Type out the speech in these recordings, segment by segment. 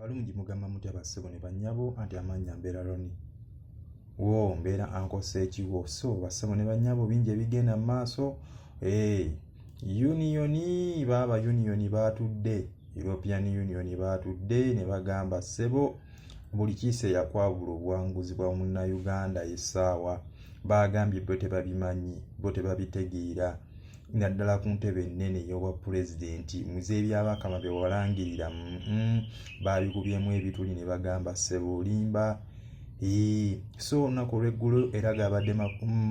Abalungi mugamba mutya bassebo ne bannyabo anti amannya mbeera Ronnie. Wo mbeera ankose ekiwo so bassebo ne bannyabo bingi ebigenda mu maaso. Union baba Union baatudde, European Union baatudde ne bagamba ssebo buli kiise yakwabula obuwanguzi bwa munnayuganda essaawa. Bagambye bo tebabimanyi, bo tebabitegeera. Naddala ku ntebe ennene ey'obwa pulezidenti muze ebyabakama bye walangirira baabikubyemu ebituli ne bagamba ssebo olimba. So olunaku olw'eggulo era gabadde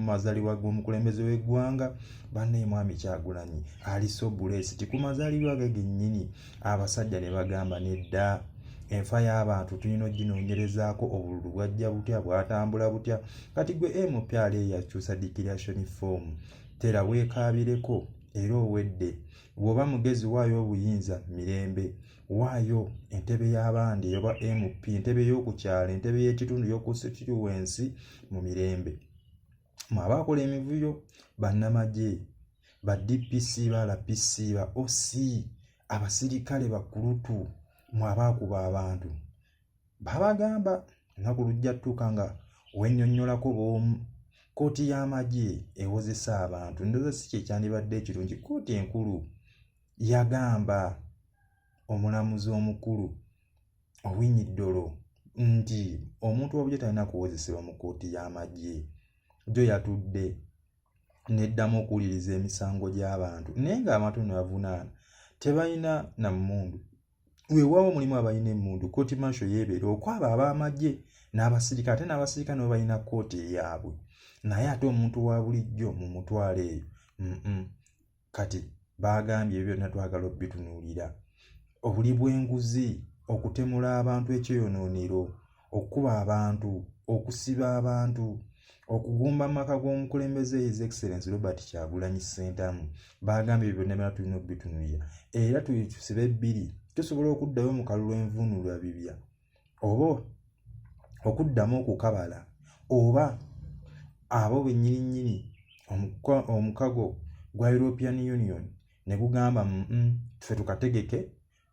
mazaalibwa g'omukulembeze w'eggwanga banne Mwami Kyagulanyi ali so blessed ku mazaalibwa ge gennyini. Abasajja ne bagamba nedda enfa y'abantu tulina oginoonyerezaako, obululu bwajja butya, bwatambula butya. Kati gwe MPR yakyusa declaration form tera weekaabireko era owedde. Bw'oba mugezi waayo obuyinza mirembe, waayo entebe y'abandi eyoba MP, entebe y'okukyala, entebe y'ekitundu y'oconstituency mu mirembe. Abakola emivuyo bannamagye, ba DPC, ba RPC, ba OC, abasirikale bakulutu, abaakuba abantu babagamba ennaku lujja ttuuka nga wennyonnyolako b'omu. Kooti y'amagye ewozesa abantu, ndowooza si kye kyandibadde ekirungi. Kooti enkulu yagamba omulamuzi omukulu Owiny Dollo nti omuntu wabulyo talina kuwozesebwa mu kooti y'amagye. Gyo yatudde neddamu okuwuliriza emisango gy'abantu naye ng'abantu ne bavunaana tebalina na mmundu. Weewaawo mulimu abalina emmundu, kooti masho yeebeera okwaba ab'amagye n'abasirikale, ate n'abasirikale nabo balina kooti eyaabwe. Naye ate omuntu wa bulijjo mu mutwalo eyo kati bagambye ebyo byonna twagala obitunuulira. Obuli bw'enguzi, okutemula abantu ekyoyonoonero, okukuba abantu, okusiba abantu, okugumba amaka g'omukulembeze His Excellency Robert Kyagulanyi Ssentamu. Bagambye ebyo byonna tulina obitunuulira era tusibe ebbiri tusobola okuddayo mu kalulu envuunulwa bibya oba okuddamu okukabala oba abo bennyininyini omukago gwa European Union ne gugamba ffe tukategeke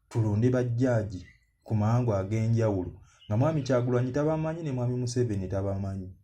tulonde bajjaaji ku mawango ag'enjawulo nga Mwami Kyagulanyi tabamanyi ne Mwami Museveni tabamanyi.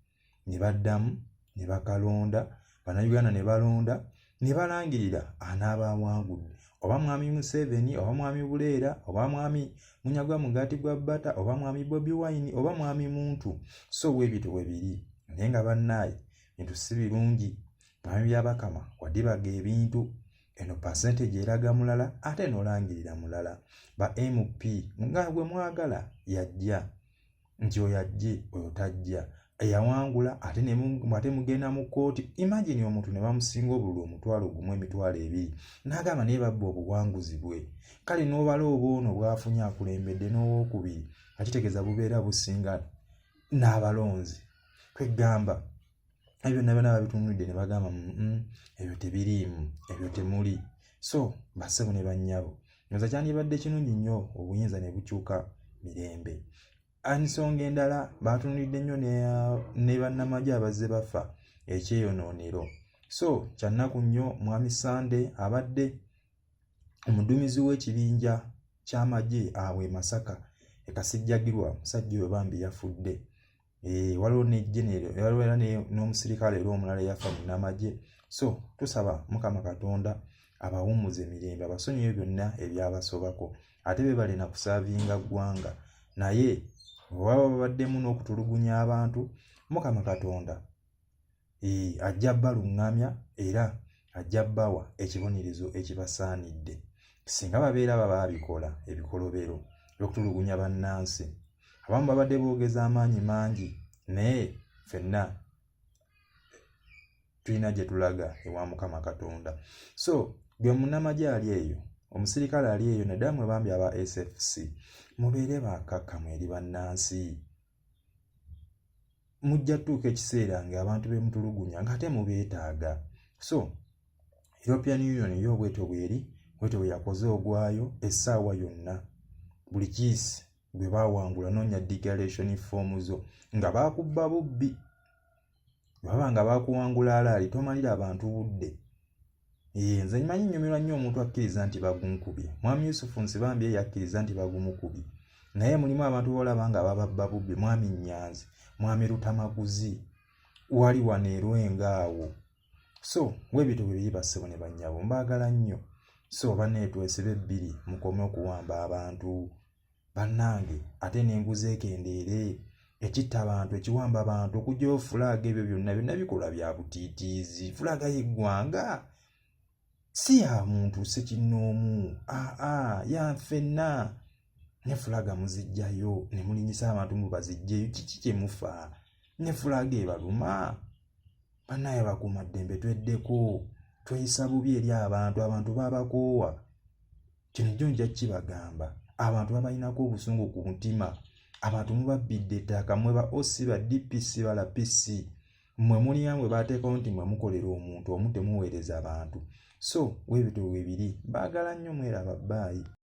Ne baddamu ne bakalonda, bannayuganda ne balonda ne balangirira anaabawangudde, oba Mwami Museveni oba Mwami Buleera oba Mwami Munyagwa Mugaati gwa Bbata oba Mwami Bobi Wine oba Mwami Muntu. So bwebityo bwe biri naye nga bannaaye bintu si birungi. Mwami byabakama wadibaga ebintu eno percentage eraga mulala ate n'olangirira mulala. Ba MP nga gwe mwagala yajja nti oyo ajje oyo tajja, eyawangula ate mugenda mu kooti. Imagine omuntu ne bamusinga obululu omutwalo gumu emitwalo ebiri n'agamba naye babba obuwanguzi bwe. Kale n'obala obwono bwafunye akulembedde n'owookubiri akitegeeza bubeera businga n'abalonzi. Kwegamba ebyo byonna babitunulidde ne bagamba ebyo tebiriimu, ebyo temuli. So bassebo ne bannyabo nyoza kyandibadde kirungi nnyo obuyinza ne bukyuka mirembe. Ensonga endala baatunulidde nnyo ne bannamagye abazze bafa ekyeyonoonero. So kyannaku nnyo Mwami Sande abadde omuduumizi w'ekibinja ky'amagye awo e Masaka e Kasijjagirwa, musajja oyo bambi yafudde. Waliwo ne genero waliwo era n'omusirikale era omulala yafa munnamagye. So tusaba Mukama Katonda abawummuze emirembe, abasonyiwe byonna ebyabasobako, ate be balina kusaavinga ggwanga. Naye bw'baba babaddemu n'okutulugunya abantu, Mukama Katonda ajja baluŋŋamya era ajja bawa ekibonerezo ekibasaanidde singa babeera baba babikola ebikolobero by'okutulugunya bannansi. Abamu babadde boogeza amaanyi mangi naye ffenna tulina gye tulaga ewa Mukama Katonda. So gwe munnamagye ali eyo, omusirikale ali eyo, naddala mwe bambi aba SFC, mubeere bakkakkamu eri bannansi. Mujja tuuka ekiseera ng'abantu bemutulugunya ng'ate mubeetaaga. So European Union yo bwetyo bweri, bwetyo bwe yakoze ogwayo essaawa yonna. Buli kiisi gwe baawangula noonya declaration form zo nga baakubba bubbi. Baba nga baakuwangula alaali tomalira abantu budde. Nze nmanyi nnyumirwa nnyo omuntu akkiriza nti bagunkubye. Mwami Yusufu Nsibambi yakkiriza nti bagumukubye. naye mulimu abantu bolaba nga bababba bubbi, mwami Nyanzi, mwami Lutamaguzi, wali wano e Lwengaawo. So webito bwe biri bassebo ne bannyabo, mbaagala nnyo. So banneetwesibe ebbiri mukome okuwamba abantu bannange, ate n'enguzi ekendeere, ekitta abantu, ekiwamba abantu, okugyayo fulaaga, ebyo byonna bikola bya butiitiizi. Fulaaga y'eggwanga si ya muntu sekinnoomu, ya ffenna. Ne fulaaga muziggyayo ne mulinyisa abantu mubaziggyeyo, kiki kye mufa? Ne fulaaga ebaluma? Bannaye bakuumaddembe tweddeko, tweyisa bubi eri abantu babakoowa. Kino jjo nja kibagamba, abantu babalinako obusungu ku mutima, abantu mubabbidde ettaka, mwe ba OC, ba DPC, ba LPC, mmwe muliya mwe baateekawo nti mwe mukolera omuntu omu, temuweereza abantu. So webito bwe biri, mbaagala nnyo, mweraba, baayi.